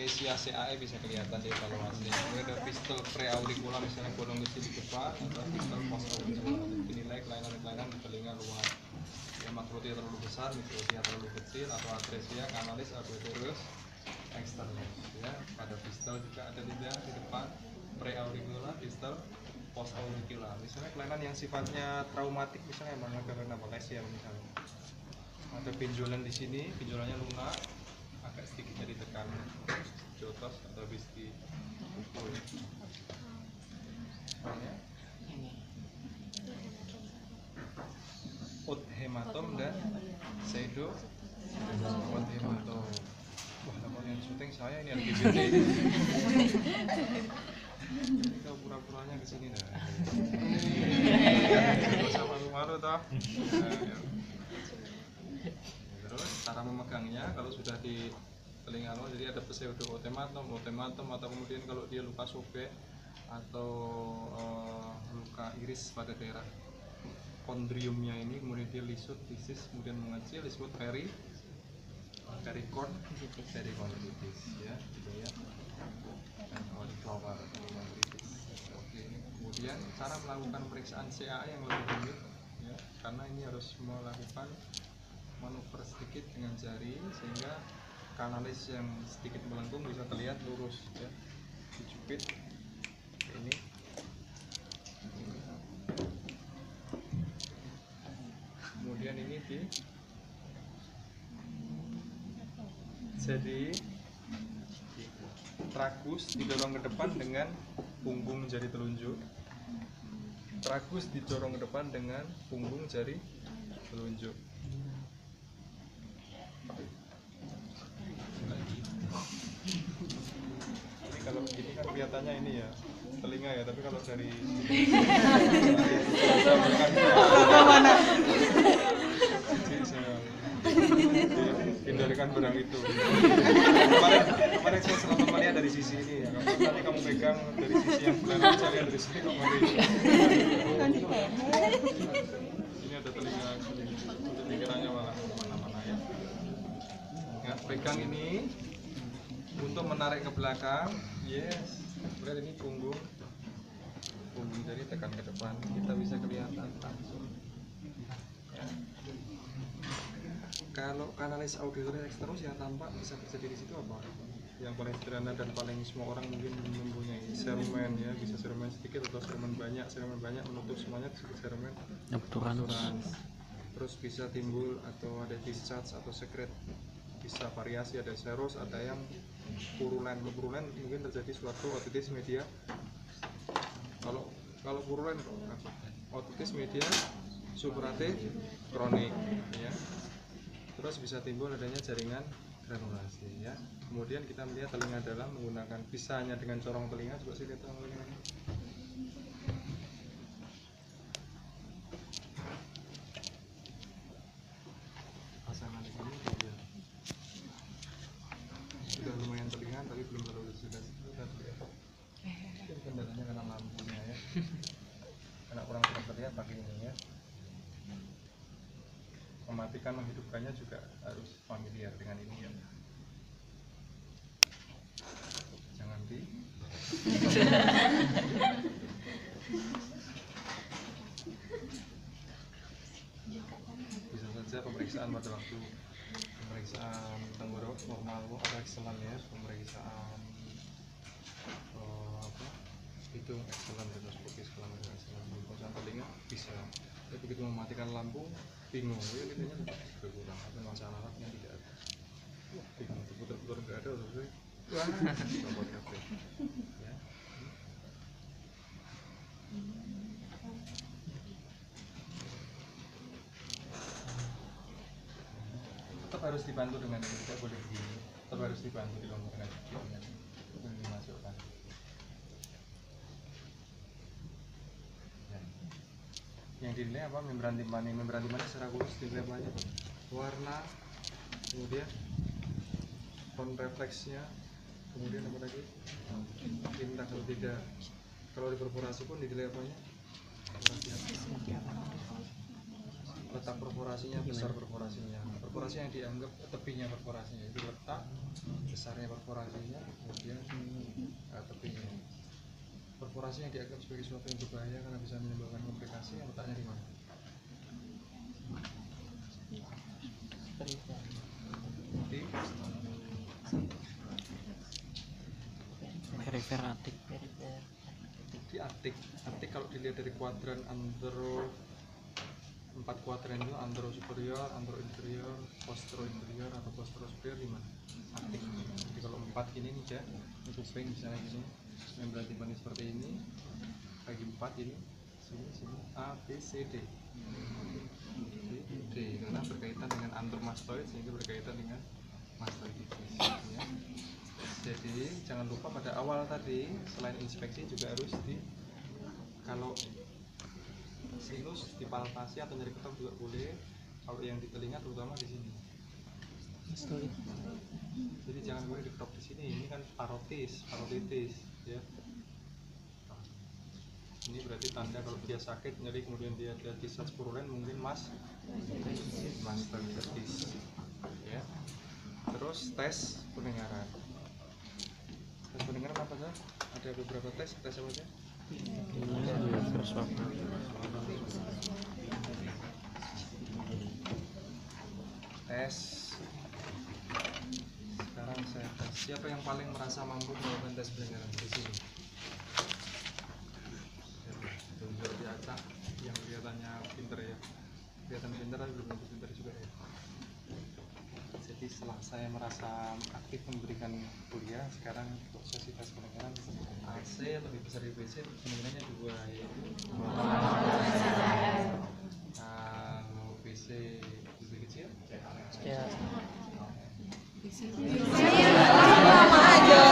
atresia CAE bisa kelihatan di evaluasi. Kemudian ada pistol preauricular misalnya bolong kecil di depan atau pistol postauricular dinilai kelainan-kelainan di telinga luar. Ya, makrotia terlalu besar, mikrotia terlalu kecil atau atresia kanalis alveolus externus. Ya, pada pistol juga ada tidak di depan preauricular, pistol postauricular. Misalnya kelainan yang sifatnya traumatik misalnya karena lesion misalnya. Ada benjolan di sini, benjolannya lunak, agak sedikit jadi tekan, jotos atau habis dipukul. Ut hematom dan pseudo ut hematom. Wah, nama yang syuting saya ini LGBT. Ini kau pura-puranya kesini dah. Sama malu toh. Terus cara memegangnya kalau sudah di telinga lo, jadi ada pseudo-otematom, otematom, atau kemudian kalau dia luka sobek atau luka iris pada daerah kondriumnya ini, kemudian dia lisut, lisis, kemudian mengecil, disebut perikondritis, ya, gitu ya. Cauliflower perikondritis. Oke, kemudian cara melakukan pemeriksaan CAE yang lebih rumit, ya, karena ini harus melakukan manuver sedikit dengan jari sehingga kanalis yang sedikit melengkung bisa terlihat lurus, ya. Dijepit ini. Kemudian ini jadi tragus didorong ke depan dengan punggung jari telunjuk. Tragus didorong ke depan dengan punggung jari telunjuk. Ini kalau gini kan kelihatannya ini ya telinga ya, tapi kalau dari mana? Hindarikan barang itu. Kemarin saya selama melihat dari sisi ini ya. Nanti kamu pegang dari sisi yang belakang, saya lihat dari sini kok ngeri. Ini ada telinga pikirannya malah kemana-mana ya. Nah, pegang ini untuk menarik ke belakang. Yes. Kemudian ini punggung jadi tekan ke depan, kita bisa kelihatan langsung. Ya. Kalau kanalis auditory externus yang tampak bisa terjadi di situ apa? Yang paling sederhana dan paling semua orang mungkin mempunyai serumen, ya, bisa serumen sedikit atau serumen banyak menutup semuanya disebut serumen obturans. Terus bisa timbul atau ada discharge atau secret, bisa variasi, ada serus, ada yang purulen. Purulen mungkin terjadi suatu otitis media. Kalau purulen otitis media supuratif kronik, ya. Terus bisa timbul adanya jaringan granulasi, ya. Kemudian kita melihat telinga dalam menggunakan pisahnya dengan corong telinga. Coba sih lihat telinganya. Pasangan di sini sudah lumayan terlihat, tapi belum terlalu sudah terlihat. Mungkin kendalanya karena lampunya, ya. Karena kurang terlihat pakai ini, ya. Mematikan, menghidupkannya juga harus familiar dengan ini, ya. Jangan bisa saja pemeriksaan pada waktu pemeriksaan tenggorok normal atau excellent, ya, pemeriksaan hidung excellent, endoskopi excellent, pemeriksaan telinga bisa. Tapi begitu mematikan lampu bingung, ya, gitu nya berkurang atau masalah alatnya tidak ada. Bingung, putar-putar nggak ada, terus wah, robot kafe, ya. Tetap harus dibantu dengan ini, tidak boleh begini. Tetap harus dibantu dilonggarkan dengan dimasukkan. Ya. Yang dinilai apa? Membran timpani. Membran timpani secara khusus dinilai banyak warna, kemudian konrefleksnya, kemudian apa lagi? Tinta kalau tidak, kalau diperforasi pun dinilai apanya? letak perforasinya, besar perforasinya. Perforasi yang dianggap tepinya perforasinya itu letak besarnya perforasinya, kemudian tepinya. Perforasi yang dianggap sebagai sesuatu yang berbahaya karena bisa menimbulkan komplikasi, yang letaknya di mana? Perifer atik. Di atik. Atik kalau dilihat dari kuadran antero 4 kuadran itu antero superior, antero inferior, postero inferior atau postero superior di mana? Atik. Jadi kalau 4 ini ya, kuping misalnya gini, membran timpani seperti ini, bagi 4 ini, sini A, B, C, D. D karena berkaitan dengan antermastoid sehingga berkaitan dengan mastoiditis. Ya. Jadi jangan lupa pada awal tadi selain inspeksi juga harus kalau sinus dipalpasi atau nyeri ketok juga boleh. Kalau yang di telinga terutama di sini. Jadi jangan boleh diketok di sini. Ini kan parotitis, ya. Ini berarti tanda kalau dia sakit nyeri kemudian dia ada discharge purulen mungkin mastoiditis. Ya. Terus tes pendengaran. Tes pendengaran apa saja? Ada beberapa tes apa saja? Tes. Sekarang saya tes. Siapa yang paling merasa mampu melakukan tes pendengaran di sini? Tunjuk di acak yang kelihatannya pinter ya. Kelihatan pinter tapi belum tentu pinter juga ya. Jadi setelah saya merasa aktif memberikan kuliah, sekarang untuk sesi tes pendengaran AC lebih besar dari BC, pendengarannya 2 yaitu kalau BC lebih kecil Ya. Sama aja.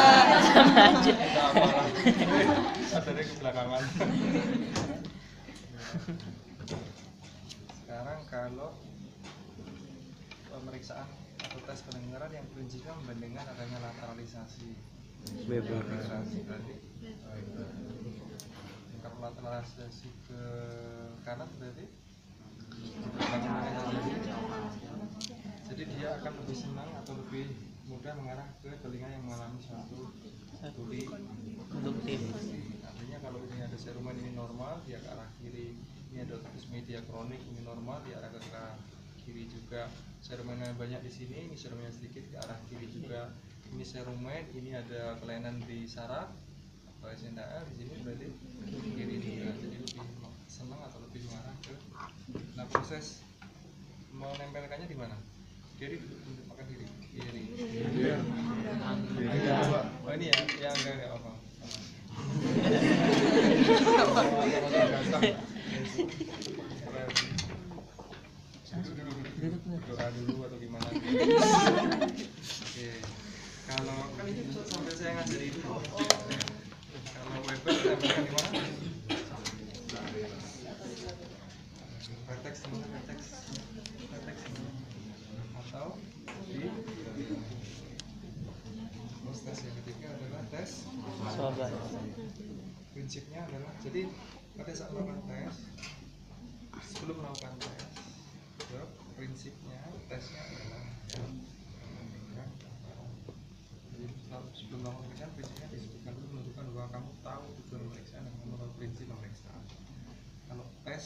sadarnya ke belakangan. Sekarang kalau pemeriksaan atau tes pendengaran yang prinsipnya membandingkan adanya lateralisasi. Lateralisasi berarti kalau lateralisasi ke kanan berarti jadi dia akan lebih senang atau lebih mudah mengarah ke telinga yang mengalami suatu tuli Induktif. artinya kalau ini ada serumen ini normal dia ke arah kiri, ini ada otitis media kronik ini normal dia arah ke arah kiri juga, serumennya banyak di sini, ini serumennya sedikit ke arah kiri juga, ini serumen, ini ada kelainan di saraf atau SNDA di sini berarti kiri juga, jadi lebih senang atau lebih mengarah ke. Nah proses menempelkannya di mana? Kiri duduk makan kiri. Oh ini ya enggak apa. Doa dulu atau gimana? Oke. Kalau kan ini sampai saya ngajari itu. Kalau Weber tempelkan di mana? Vertex atau di tes yang ketiga adalah tes Sobat. prinsipnya adalah jadi pada saat melakukan tes sebelum melakukan tes prinsipnya tesnya adalah jadi sebelum melakukan pemeriksaan prinsipnya disebutkan dulu menunjukkan bahwa kamu tahu tujuan pemeriksaan dan kamu tahu prinsip pemeriksaan. Kalau tes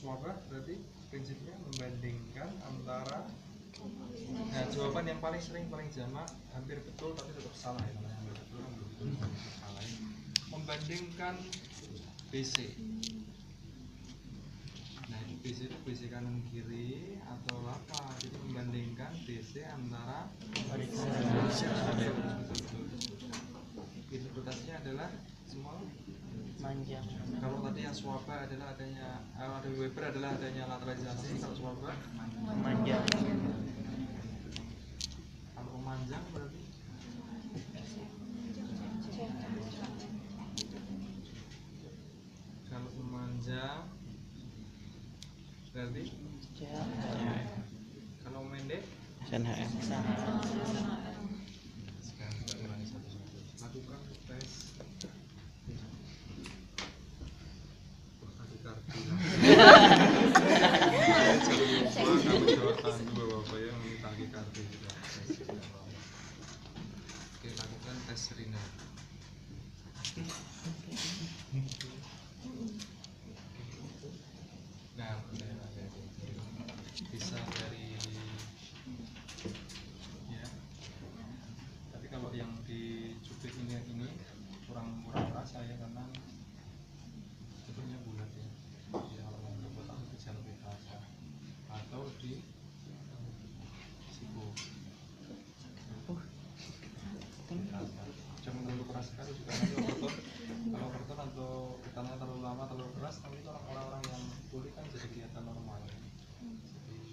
swabah berarti prinsipnya membandingkan antara jawaban yang paling sering paling jamak hampir betul tapi tetap salah ya, hampir betul salah ya. Membandingkan BC. Nah itu BC itu BC kanan kiri atau apa? Jadi membandingkan BC antara interpretasinya adalah semua Manjang. kalau tadi yang swaba adalah adanya ada Weber adalah adanya lateralisasi, kalau swaba Manjang. kalau memanjang berarti kalau memanjang berarti kalau pendek SNHM. sekarang kita ulangi satu-satu. Lakukan tes tadi kartu tes Rina. Nah, bisa dari ya. Tapi kalau yang dicubit ini kurang rasa ya, karena bentuknya bulat ya. Jadi kalau yang kotak itu bisa lebih rasa. Atau di siku. Jangan terlalu keras sekali juga, nanti kalau kerton atau ketannya terlalu lama terlalu keras, nanti itu orang-orang yang kulit kan jadi kelihatan normal. Jadi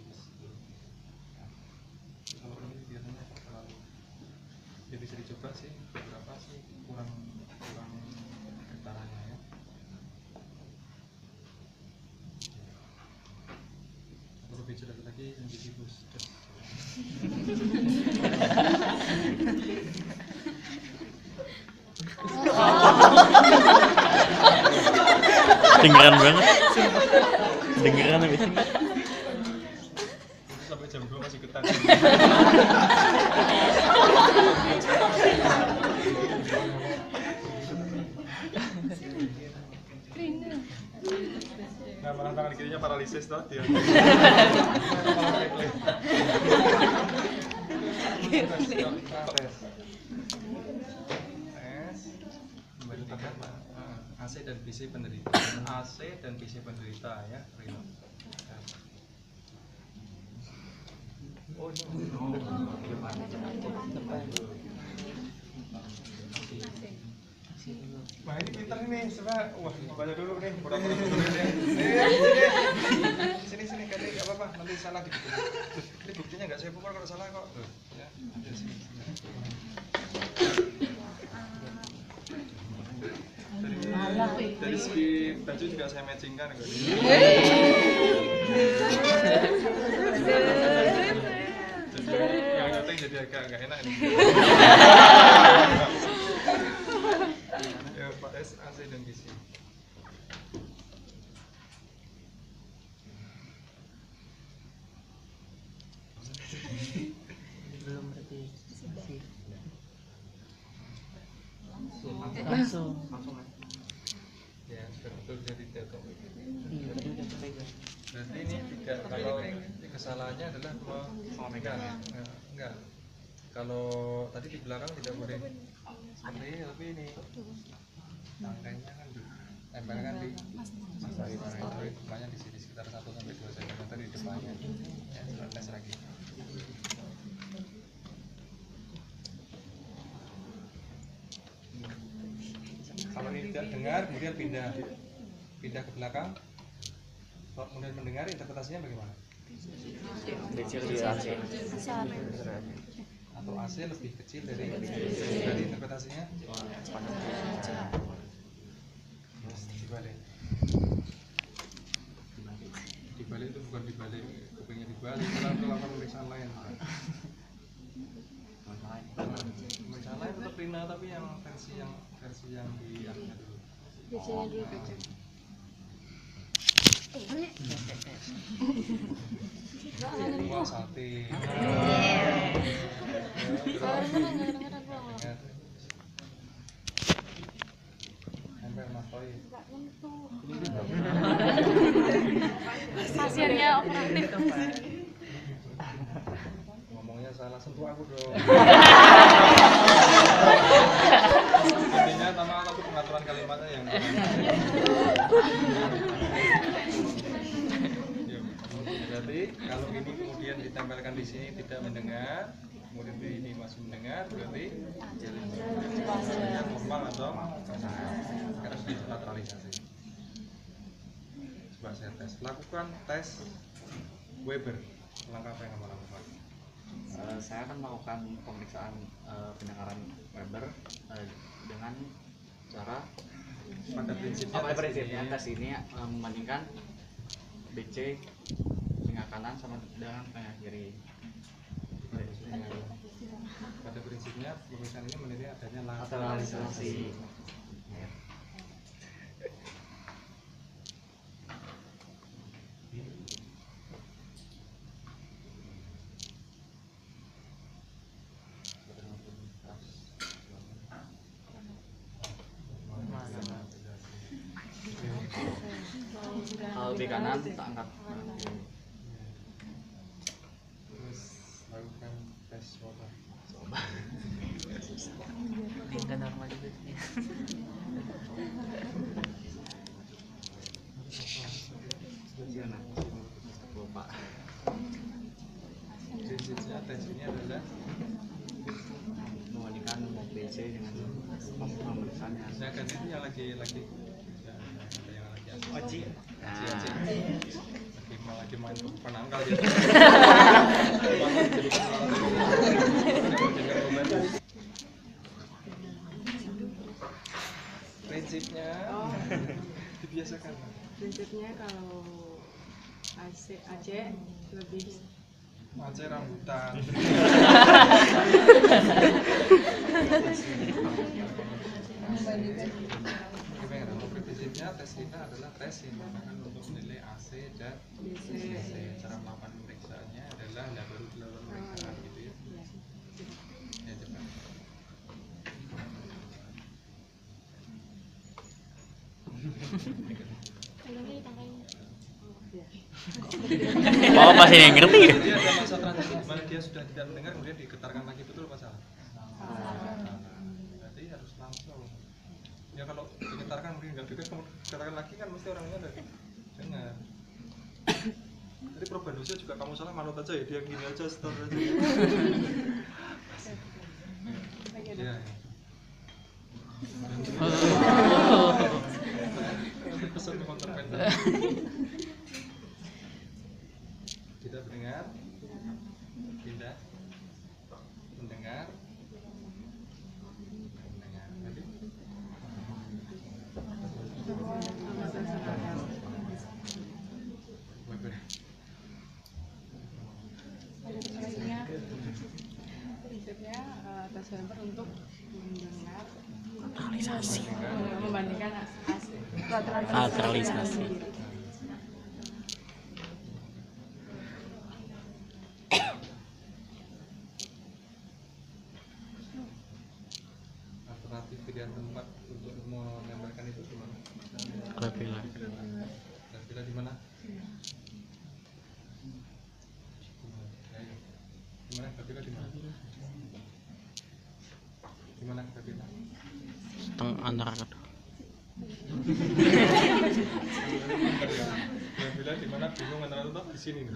kalau ini biasanya terlalu, ya bisa dicoba sih, beberapa sih kurang getarannya ya. Kalau lebih jelas lagi yang di bus. Dengeran banget. Dengeran habis ini. Sampai jam 2 masih getar. Nah, malah tangan kirinya paralisis toh dia. Kembalikan AC dan PC penderita. AC dan PC penderita ya, Rino. Oh, Wah, ini pinter nih, coba. Wah, baca dulu nih, pura-pura dulu nih. Sini, kali nggak apa-apa, nanti salah dikit. Ini buktinya nggak saya pukul kalau salah kok. Ya, ada sini. Dari segi baju juga saya matchingkan kok. Jadi yang nyoteng jadi agak nggak enak ini. Ya, Pak S, AC dan PC. Belum berarti masih. Langsung. Ya, sudah betul jadi tetok. Iya, tadi udah pegang. Berarti ini tidak, kalau kesalahannya adalah memegang ya? Enggak. Kalau tadi di belakang tidak boleh seperti ini, tapi ini tangkainya kan ditempelkan di depannya di sini sekitar 1 sampai 2 cm di depannya. Ya, sudah tes lagi. Kalau ini tidak dengar, kemudian pindah ke belakang. Kalau kemudian mendengar, interpretasinya bagaimana? Kecil di AC. Atau AC lebih kecil dari interpretasinya? Terus dibalik. Dibalik itu bukan dibalik kupingnya dibalik, kita melakukan pemeriksaan lain. Pemeriksaan lain tetap Rina, tapi yang versi yang di akhirnya dulu. Biasanya dulu. Wah, sate. Nempel Mas Toy. Pasiennya operatif. Ngomongnya salah, sentuh aku dong. Intinya sama tapi pengaturan kalimatnya yang berarti kalau ini kemudian ditempelkan di sini tidak mendengar, kemudian ini masih mendengar, berarti normal atau harus dinaturalisasi. Coba saya tes. Lakukan tes Weber. Langkah apa yang kamu lakukan? Saya akan melakukan pemeriksaan pendengaran Weber dengan cara pada prinsipnya tes ini membandingkan BC telinga kanan sama dengan telinga kiri. Pada prinsipnya pemeriksaan ini menilai adanya Lateralisasi. pipi kanan tak angkat kanan kiri. Terus lakukan tes swab. Tinggal normal juga sih. Jangan Bapak. Prinsipnya tes ini adalah Membandingkan BC dengan pemeriksaannya. saya kan ini yang lagi ya, ada yang lagi Oci. lagi main penangkal dia. Prinsipnya dibiasakan. Prinsipnya kalau Aceh lebih Aceh rambutan. Prinsipnya tes kita adalah tes yang menggunakan untuk menilai AC dan DC. Cara melakukan pemeriksaannya adalah laboratorium pemeriksaan gitu ya. Ya cepat. Oh, masih yang ngerti. Dia ada masa transisi di mana dia sudah tidak mendengar kemudian digetarkan lagi, betul apa salah? Berarti harus langsung. Ya kalau digetarkan kemudian nggak dengar, kemudian digetarkan lagi kan mesti orangnya udah dengar. Jadi probandosia juga kamu salah manut aja ya, dia gini aja, stop aja. Ya. Pesan kontrapental. Kita mendengar, pindah, mendengar, Tadi. prinsipnya tes swab untuk mendengar Naturalisasi. membandingkan Naturalisasi. Alternatif pilihan tempat untuk menembakkan itu gimana? Alhamdulillah. Bila di mana? Gimana? Bila di mana? Gimana Bila? Antara kedua. Bila di mana bingung antara itu di sini nih.